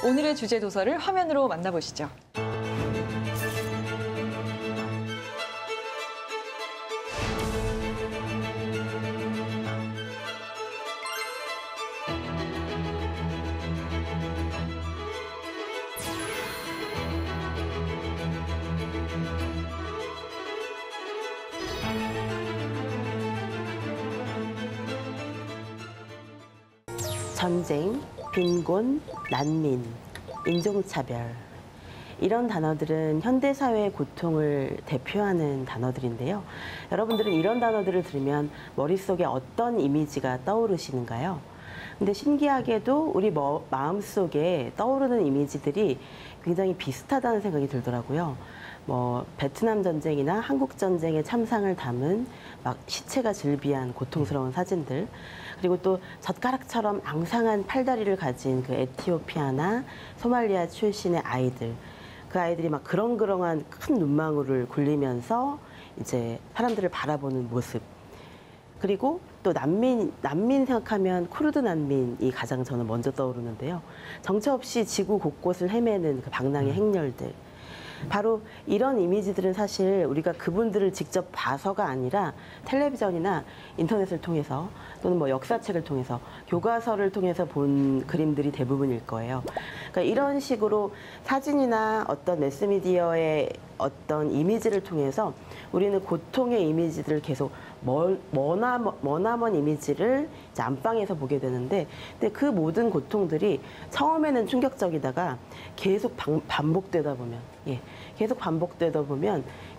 오늘의 주제 도서를 화면으로 만나보시죠. 전쟁, 빈곤, 난민, 인종차별 이런 단어들은 현대사회의 고통을 대표하는 단어들인데요. 여러분들은 이런 단어들을 들으면 머릿속에 어떤 이미지가 떠오르시는가요? 근데 신기하게도 우리 마음속에 떠오르는 이미지들이 굉장히 비슷하다는 생각이 들더라고요. 베트남 전쟁이나 한국 전쟁의 참상을 담은 막 시체가 즐비한 고통스러운 사진들, 그리고 또 젓가락처럼 앙상한 팔다리를 가진 그 에티오피아나 소말리아 출신의 아이들, 그 아이들이 막 그렁그렁한 큰 눈망울을 굴리면서 이제 사람들을 바라보는 모습. 그리고 또 난민 생각하면 쿠르드 난민이 가장 저는 먼저 떠오르는데요. 정처 없이 지구 곳곳을 헤매는 그 방랑의 행렬들. 바로 이런 이미지들은 사실 우리가 그분들을 직접 봐서가 아니라 텔레비전이나 인터넷을 통해서 또는 역사책을 통해서 교과서를 통해서 본 그림들이 대부분일 거예요. 그러니까 이런 식으로 사진이나 어떤 매스미디어의 어떤 이미지를 통해서 우리는 고통의 이미지들을 계속 머나먼 이미지를 이제 안방에서 보게 되는데, 근데 그 모든 고통들이 처음에는 충격적이다가 계속 반복되다 보면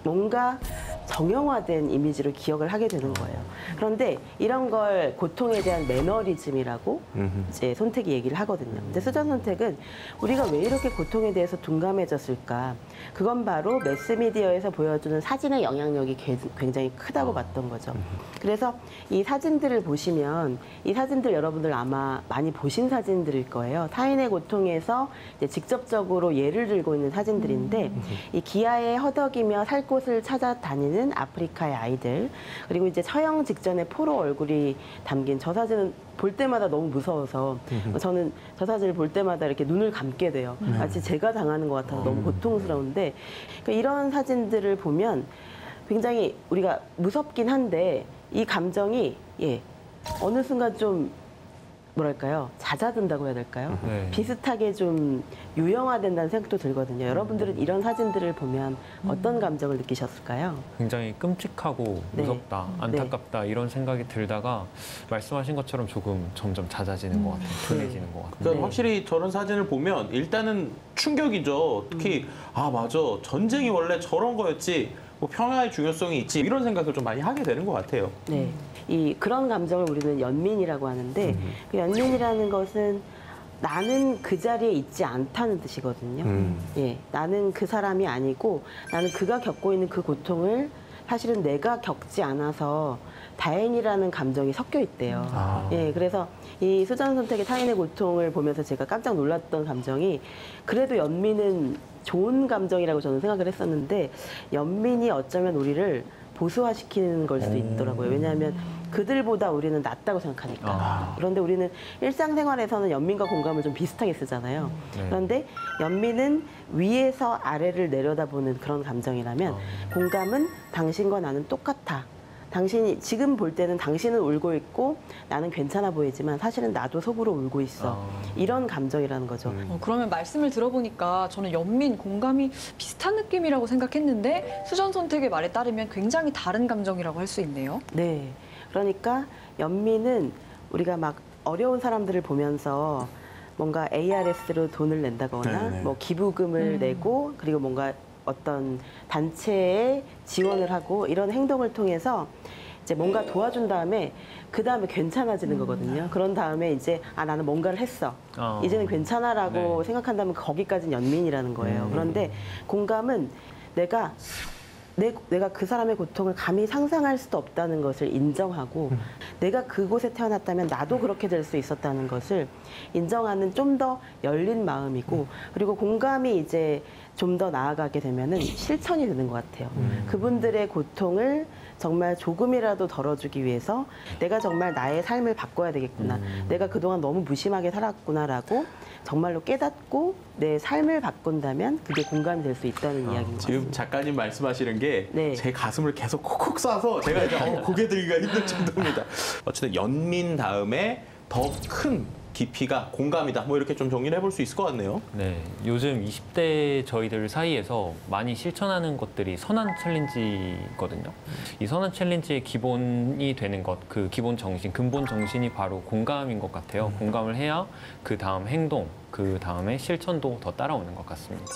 뭔가 정형화된 이미지로 기억을 하게 되는 거예요. 그런데 이런 걸 고통에 대한 매너리즘이라고 이제 손택이 얘기를 하거든요. 근데 수전 손택은 우리가 왜 이렇게 고통에 대해서 둔감해졌을까? 그건 바로 매스미디어에서 보여주는 사진의 영향력이 굉장히 크다고 봤던 거죠. 그래서 이 사진들을 보시면, 이 사진들 여러분들 아마 많이 보신 사진들일 거예요. 타인의 고통에서 이제 직접적으로 예를 들고 있는 사진들인데, 이 기아에 허덕이며 살 곳을 찾아다니는 아프리카의 아이들, 그리고 이제 처형 직전에 포로 얼굴이 담긴 저 사진은 볼 때마다 너무 무서워서 저는 저 사진을 볼 때마다 이렇게 눈을 감게 돼요. 마치 제가 당하는 것 같아서 너무 고통스러운데, 그러니까 이런 사진들을 보면 굉장히 우리가 무섭긴 한데 이 감정이 어느 순간 좀 뭐랄까요? 잦아든다고 해야 될까요? 네. 비슷하게 좀 유형화된다는 생각도 들거든요. 여러분들은 이런 사진들을 보면 어떤 감정을 느끼셨을까요? 굉장히 끔찍하고 무섭다, 안타깝다 이런 생각이 들다가 말씀하신 것처럼 조금 점점 잦아지는 것 같아요. 둔해지는 것 같아요. 그러니까 확실히 저런 사진을 보면 일단은 충격이죠. 특히 맞아, 전쟁이 원래 저런 거였지, 평화의 중요성이 있지, 이런 생각을 좀 많이 하게 되는 것 같아요. 네. 그런 감정을 우리는 연민이라고 하는데, 그 연민이라는 것은 나는 그 자리에 있지 않다는 뜻이거든요. 나는 그 사람이 아니고 나는 그가 겪고 있는 그 고통을 사실은 내가 겪지 않아서 다행이라는 감정이 섞여 있대요. 그래서 이 수전 선택의 타인의 고통을 보면서 제가 깜짝 놀랐던 감정이, 그래도 연민은 좋은 감정이라고 저는 생각을 했었는데, 연민이 어쩌면 우리를 보수화시키는 걸 수도 있더라고요. 왜냐하면 그들보다 우리는 낫다고 생각하니까. 그런데 우리는 일상생활에서는 연민과 공감을 좀 비슷하게 쓰잖아요. 그런데 연민은 위에서 아래를 내려다보는 그런 감정이라면, 공감은 당신과 나는 똑같아. 당신이 지금 볼 때는 당신은 울고 있고 나는 괜찮아 보이지만 사실은 나도 속으로 울고 있어. 이런 감정이라는 거죠. 그러면 말씀을 들어보니까 저는 연민, 공감이 비슷한 느낌이라고 생각했는데 수전 선택의 말에 따르면 굉장히 다른 감정이라고 할 수 있네요. 네. 그러니까 연민은 우리가 막 어려운 사람들을 보면서 뭔가 ARS로 돈을 낸다거나 기부금을 내고, 그리고 뭔가 어떤 단체에 지원을 하고 이런 행동을 통해서 이제 뭔가 도와준 다음에 그 다음에 괜찮아지는 거거든요. 그런 다음에 이제 나는 뭔가를 했어. 이제는 괜찮아라고 생각한다면 거기까지는 연민이라는 거예요. 그런데 공감은 내가 그 사람의 고통을 감히 상상할 수도 없다는 것을 인정하고, 내가 그곳에 태어났다면 나도 그렇게 될 수 있었다는 것을 인정하는 좀 더 열린 마음이고, 그리고 공감이 이제 좀 더 나아가게 되면은 실천이 되는 것 같아요. 그분들의 고통을 정말 조금이라도 덜어주기 위해서 내가 정말 나의 삶을 바꿔야 되겠구나. 내가 그동안 너무 무심하게 살았구나라고 정말로 깨닫고 내 삶을 바꾼다면 그게 공감이 될 수 있다는 이야기인 것 지금 같습니다. 작가님 말씀하시는 게 제 네. 가슴을 계속 콕콕 쏴서 제가 이제 고개 들기가 힘들 정도입니다. 어쨌든 연민 다음에 더 큰 깊이가 공감이다. 뭐 이렇게 좀 정리를 해볼 수 있을 것 같네요. 네, 요즘 20대 저희들 사이에서 많이 실천하는 것들이 선한 챌린지거든요. 이 선한 챌린지의 기본이 되는 것, 그 기본 정신, 근본 정신이 바로 공감인 것 같아요. 공감을 해야 그 다음 행동, 그 다음에 실천도 더 따라오는 것 같습니다.